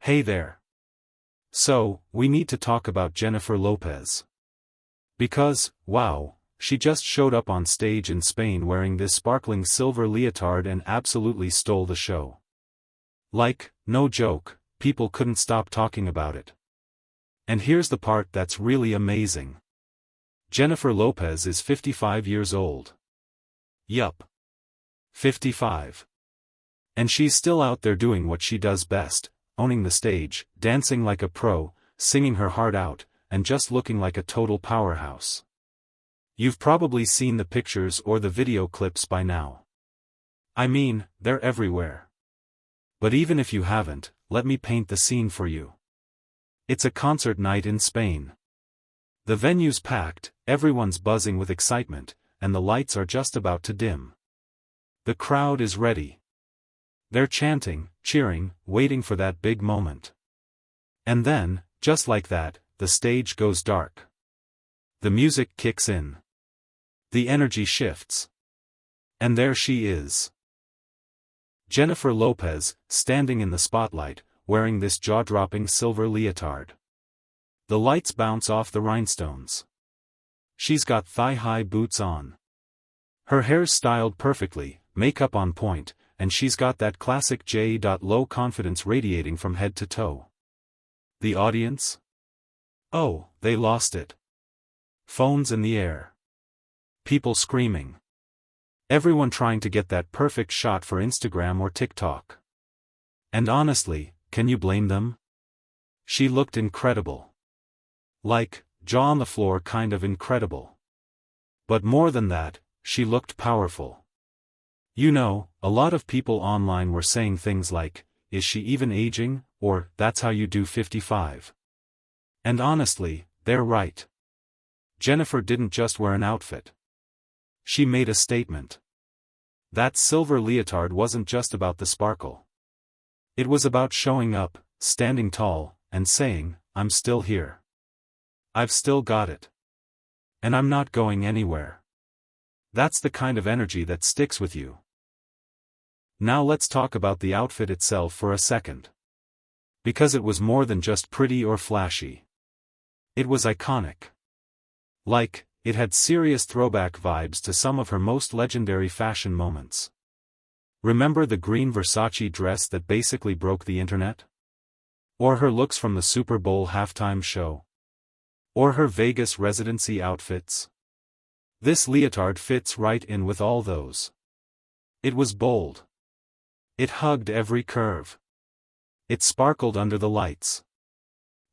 Hey there. So, we need to talk about Jennifer Lopez. Because, wow, she just showed up on stage in Spain wearing this sparkling silver leotard and absolutely stole the show. Like, no joke, people couldn't stop talking about it. And here's the part that's really amazing. Jennifer Lopez is 55 years old. Yup. 55. And she's still out there doing what she does best, owning the stage, dancing like a pro, singing her heart out, and just looking like a total powerhouse. You've probably seen the pictures or the video clips by now. I mean, they're everywhere. But even if you haven't, let me paint the scene for you. It's a concert night in Spain. The venue's packed, everyone's buzzing with excitement, and the lights are just about to dim. The crowd is ready. They're chanting, cheering, waiting for that big moment. And then, just like that, the stage goes dark. The music kicks in. The energy shifts. And there she is. Jennifer Lopez, standing in the spotlight, wearing this jaw-dropping silver leotard. The lights bounce off the rhinestones. She's got thigh-high boots on. Her hair's styled perfectly, makeup on point, and she's got that classic J.Lo confidence radiating from head to toe. The audience? Oh, they lost it. Phones in the air. People screaming. Everyone trying to get that perfect shot for Instagram or TikTok. And honestly, can you blame them? She looked incredible. Like, jaw on the floor kind of incredible. But more than that, she looked powerful. You know, a lot of people online were saying things like, is she even aging, or, that's how you do 55. And honestly, they're right. Jennifer didn't just wear an outfit. She made a statement. That silver leotard wasn't just about the sparkle. It was about showing up, standing tall, and saying, I'm still here. I've still got it. And I'm not going anywhere. That's the kind of energy that sticks with you. Now let's talk about the outfit itself for a second. Because it was more than just pretty or flashy. It was iconic. Like, it had serious throwback vibes to some of her most legendary fashion moments. Remember the green Versace dress that basically broke the internet? Or her looks from the Super Bowl halftime show? Or her Vegas residency outfits? This leotard fits right in with all those. It was bold. It hugged every curve. It sparkled under the lights.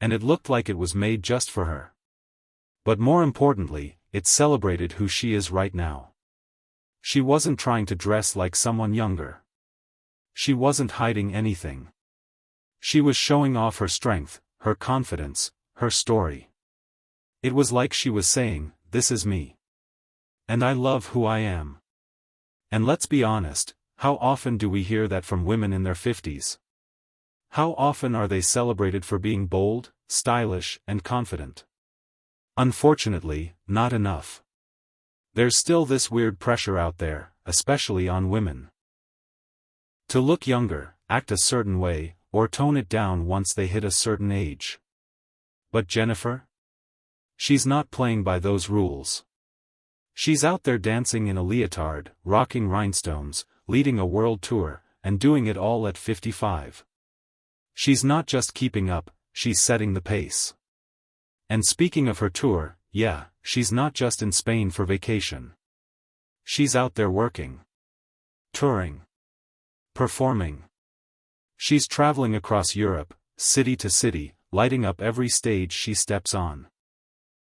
And it looked like it was made just for her. But more importantly, it celebrated who she is right now. She wasn't trying to dress like someone younger. She wasn't hiding anything. She was showing off her strength, her confidence, her story. It was like she was saying, this is me. And I love who I am. And let's be honest, how often do we hear that from women in their 50s? How often are they celebrated for being bold, stylish, and confident? Unfortunately, not enough. There's still this weird pressure out there, especially on women. To look younger, act a certain way, or tone it down once they hit a certain age. But Jennifer? She's not playing by those rules. She's out there dancing in a leotard, rocking rhinestones, leading a world tour, and doing it all at 55. She's not just keeping up, she's setting the pace. And speaking of her tour, yeah, she's not just in Spain for vacation. She's out there working. Touring. Performing. She's traveling across Europe, city to city, lighting up every stage she steps on.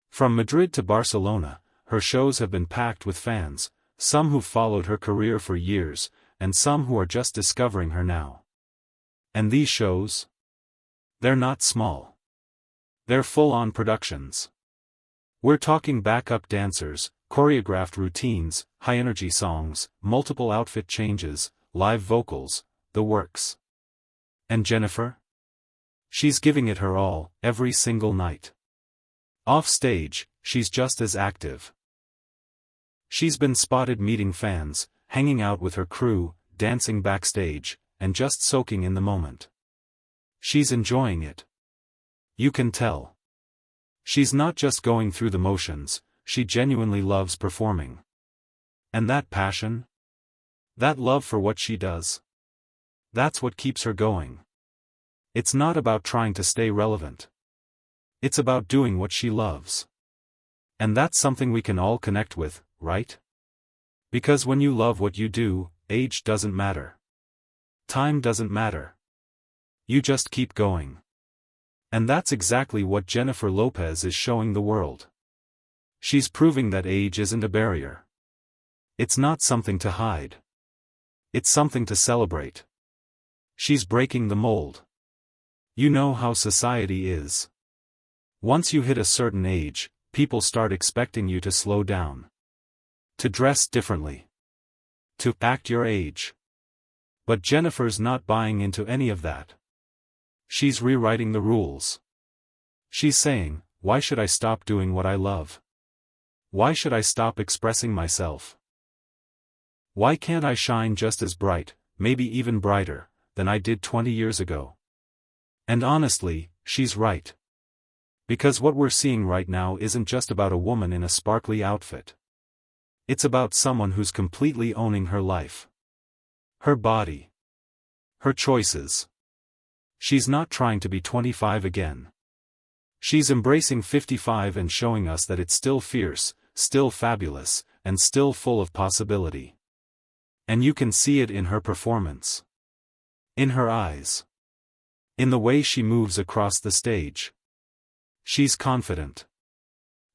From Madrid to Barcelona, her shows have been packed with fans, some who've followed her career for years, and some who are just discovering her now. And these shows? They're not small. They're full-on productions. We're talking backup dancers, choreographed routines, high-energy songs, multiple outfit changes, live vocals, the works. And Jennifer? She's giving it her all, every single night. Off stage, she's just as active. She's been spotted meeting fans, hanging out with her crew, dancing backstage, and just soaking in the moment. She's enjoying it. You can tell. She's not just going through the motions, she genuinely loves performing. And that passion? That love for what she does? That's what keeps her going. It's not about trying to stay relevant. It's about doing what she loves. And that's something we can all connect with, right? Because when you love what you do, age doesn't matter. Time doesn't matter. You just keep going. And that's exactly what Jennifer Lopez is showing the world. She's proving that age isn't a barrier. It's not something to hide. It's something to celebrate. She's breaking the mold. You know how society is. Once you hit a certain age, people start expecting you to slow down. To dress differently. To act your age. But Jennifer's not buying into any of that. She's rewriting the rules. She's saying, why should I stop doing what I love? Why should I stop expressing myself? Why can't I shine just as bright, maybe even brighter, than I did 20 years ago? And honestly, she's right. Because what we're seeing right now isn't just about a woman in a sparkly outfit. It's about someone who's completely owning her life. Her body. Her choices. She's not trying to be 25 again. She's embracing 55 and showing us that it's still fierce, still fabulous, and still full of possibility. And you can see it in her performance. In her eyes. In the way she moves across the stage. She's confident.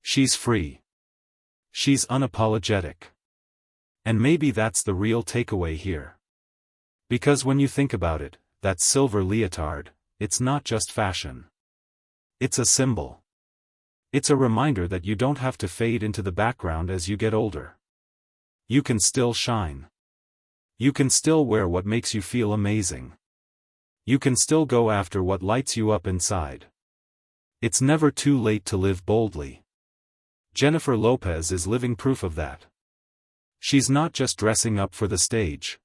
She's free. She's unapologetic. And maybe that's the real takeaway here. Because when you think about it, that silver leotard, it's not just fashion. It's a symbol. It's a reminder that you don't have to fade into the background as you get older. You can still shine. You can still wear what makes you feel amazing. You can still go after what lights you up inside. It's never too late to live boldly. Jennifer Lopez is living proof of that. She's not just dressing up for the stage.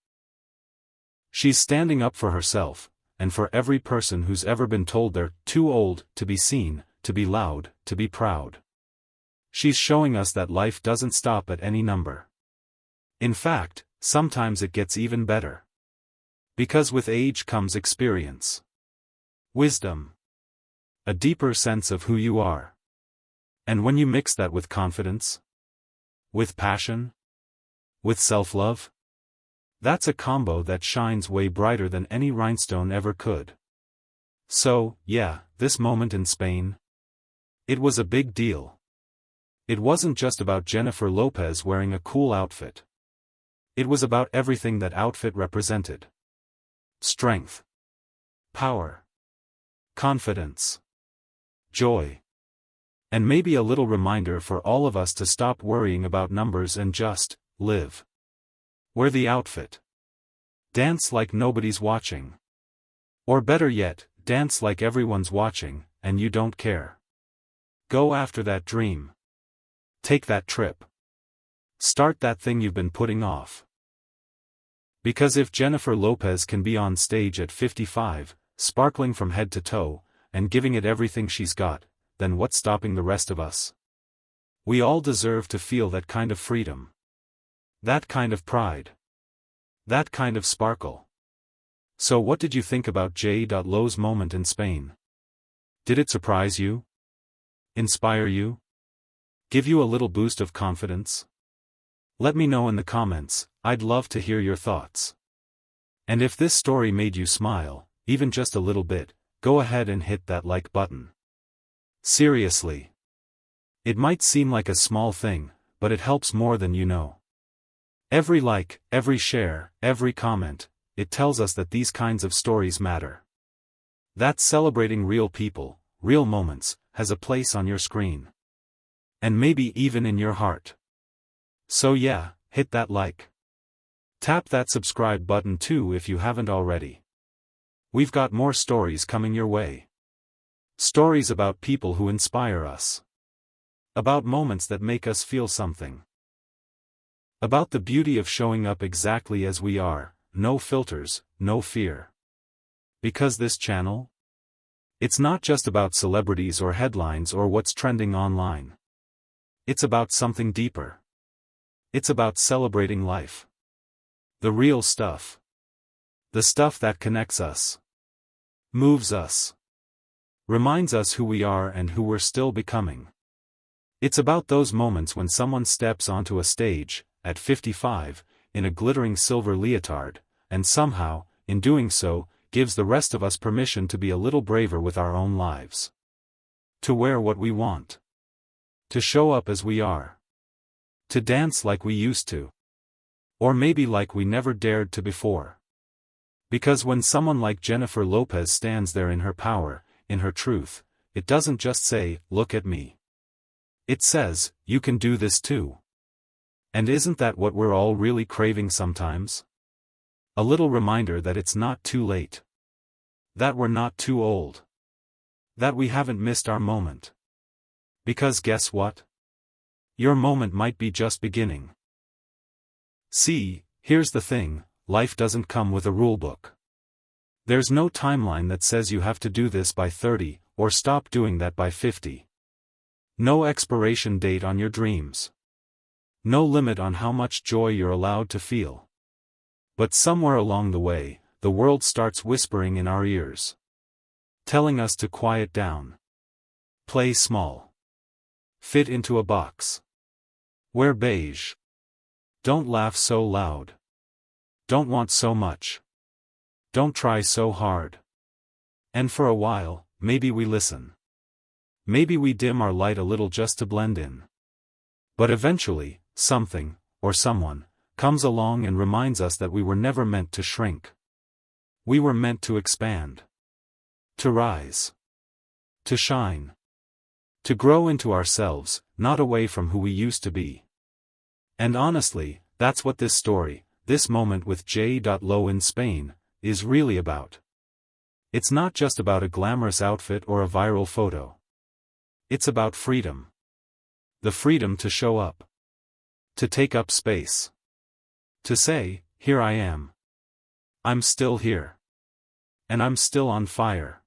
She's standing up for herself, and for every person who's ever been told they're too old to be seen, to be loud, to be proud. She's showing us that life doesn't stop at any number. In fact, sometimes it gets even better. Because with age comes experience. Wisdom. A deeper sense of who you are. And when you mix that with confidence, with passion, with self-love, that's a combo that shines way brighter than any rhinestone ever could. So, yeah, this moment in Spain. It was a big deal. It wasn't just about Jennifer Lopez wearing a cool outfit. It was about everything that outfit represented. Strength. Power. Confidence. Joy. And maybe a little reminder for all of us to stop worrying about numbers and just live. Wear the outfit. Dance like nobody's watching. Or better yet, dance like everyone's watching, and you don't care. Go after that dream. Take that trip. Start that thing you've been putting off. Because if Jennifer Lopez can be on stage at 55, sparkling from head to toe, and giving it everything she's got, then what's stopping the rest of us? We all deserve to feel that kind of freedom. That kind of pride. That kind of sparkle. So what did you think about J.Lo's moment in Spain? Did it surprise you? Inspire you? Give you a little boost of confidence? Let me know in the comments, I'd love to hear your thoughts. And if this story made you smile, even just a little bit, go ahead and hit that like button. Seriously. It might seem like a small thing, but it helps more than you know. Every like, every share, every comment, it tells us that these kinds of stories matter. That celebrating real people, real moments, has a place on your screen. And maybe even in your heart. So yeah, hit that like. Tap that subscribe button too if you haven't already. We've got more stories coming your way. Stories about people who inspire us. About moments that make us feel something. About the beauty of showing up exactly as we are, no filters, no fear. Because this channel It's not just about celebrities or headlines or what's trending online. It's about something deeper. It's about celebrating life. The real stuff. The stuff that connects us. Moves us. Reminds us who we are and who we're still becoming. It's about those moments when someone steps onto a stage, at 55, in a glittering silver leotard, and somehow, in doing so, gives the rest of us permission to be a little braver with our own lives. To wear what we want. To show up as we are. To dance like we used to. Or maybe like we never dared to before. Because when someone like Jennifer Lopez stands there in her power, in her truth, it doesn't just say, "Look at me." It says, "You can do this too." And isn't that what we're all really craving sometimes? A little reminder that it's not too late. That we're not too old. That we haven't missed our moment. Because guess what? Your moment might be just beginning. See, here's the thing, life doesn't come with a rulebook. There's no timeline that says you have to do this by 30, or stop doing that by 50. No expiration date on your dreams. No limit on how much joy you're allowed to feel. But somewhere along the way, the world starts whispering in our ears. Telling us to quiet down. Play small. Fit into a box. Wear beige. Don't laugh so loud. Don't want so much. Don't try so hard. And for a while, maybe we listen. Maybe we dim our light a little just to blend in. But eventually, something, or someone, comes along and reminds us that we were never meant to shrink. We were meant to expand. To rise. To shine. To grow into ourselves, not away from who we used to be. And honestly, that's what this story, this moment with J.Lo in Spain, is really about. It's not just about a glamorous outfit or a viral photo. It's about freedom. The freedom to show up. To take up space. To say, "Here I am. I'm still here. And I'm still on fire."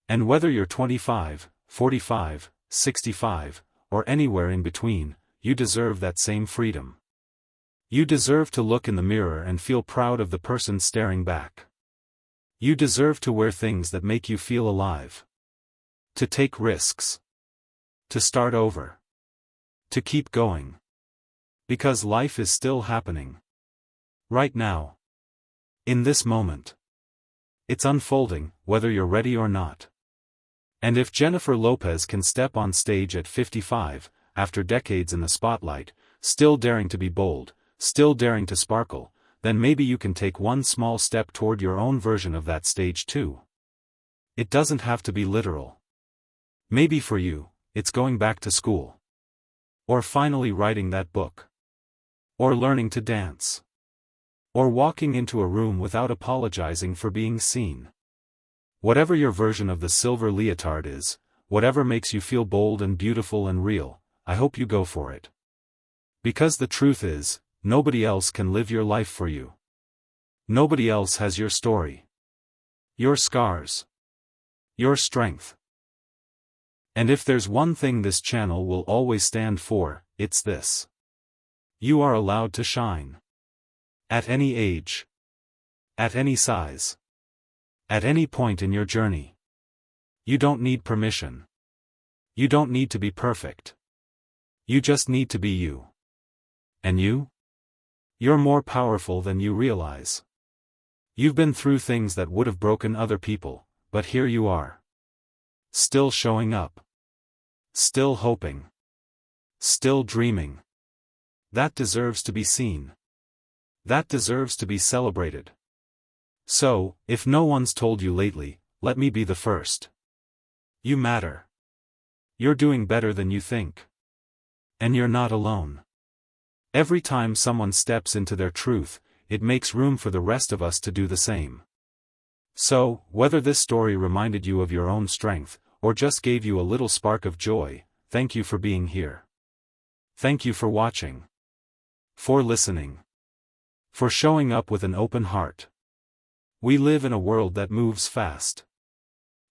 And whether you're 25, 45, 65, or anywhere in between, you deserve that same freedom. You deserve to look in the mirror and feel proud of the person staring back. You deserve to wear things that make you feel alive. To take risks. To start over. To keep going. Because life is still happening. Right now. In this moment. It's unfolding, whether you're ready or not. And if Jennifer Lopez can step on stage at 55, after decades in the spotlight, still daring to be bold, still daring to sparkle, then maybe you can take one small step toward your own version of that stage too. It doesn't have to be literal. Maybe for you, it's going back to school. Or finally writing that book. Or learning to dance. Or walking into a room without apologizing for being seen. Whatever your version of the silver leotard is, whatever makes you feel bold and beautiful and real, I hope you go for it. Because the truth is, nobody else can live your life for you. Nobody else has your story. Your scars. Your strength. And if there's one thing this channel will always stand for, it's this. You are allowed to shine. At any age. At any size. At any point in your journey. You don't need permission. You don't need to be perfect. You just need to be you. And you? You're more powerful than you realize. You've been through things that would have broken other people, but here you are. Still showing up. Still hoping. Still dreaming. That deserves to be seen. That deserves to be celebrated. So, if no one's told you lately, let me be the first. You matter. You're doing better than you think. And you're not alone. Every time someone steps into their truth, it makes room for the rest of us to do the same. So, whether this story reminded you of your own strength, or just gave you a little spark of joy, thank you for being here. Thank you for watching. For listening. For showing up with an open heart. We live in a world that moves fast.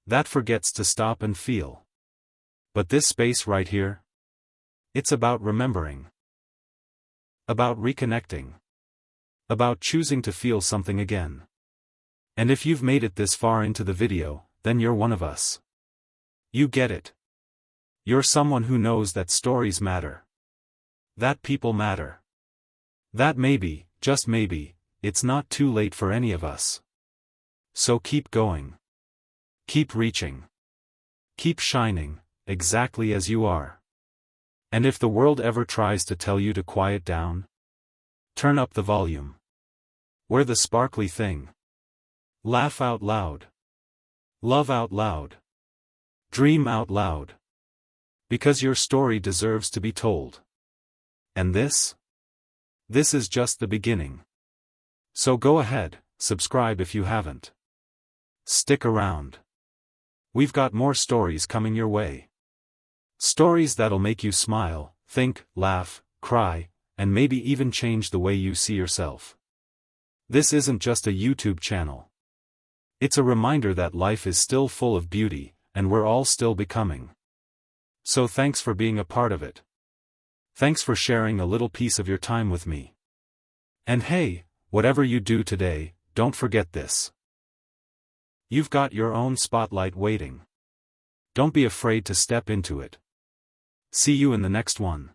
that forgets to stop and feel. But this space right here? It's about remembering. About reconnecting. About choosing to feel something again. And if you've made it this far into the video, then you're one of us. You get it. You're someone who knows that stories matter. That people matter. That maybe, just maybe, it's not too late for any of us. So keep going. Keep reaching. Keep shining, exactly as you are. And if the world ever tries to tell you to quiet down, turn up the volume. We're the sparkly thing. Laugh out loud. Love out loud. Dream out loud. Because your story deserves to be told. And this? This is just the beginning. So go ahead, subscribe if you haven't. Stick around. We've got more stories coming your way. Stories that'll make you smile, think, laugh, cry, and maybe even change the way you see yourself. This isn't just a YouTube channel. It's a reminder that life is still full of beauty, and we're all still becoming. So thanks for being a part of it. Thanks for sharing a little piece of your time with me. And hey, whatever you do today, don't forget this. You've got your own spotlight waiting. Don't be afraid to step into it. See you in the next one.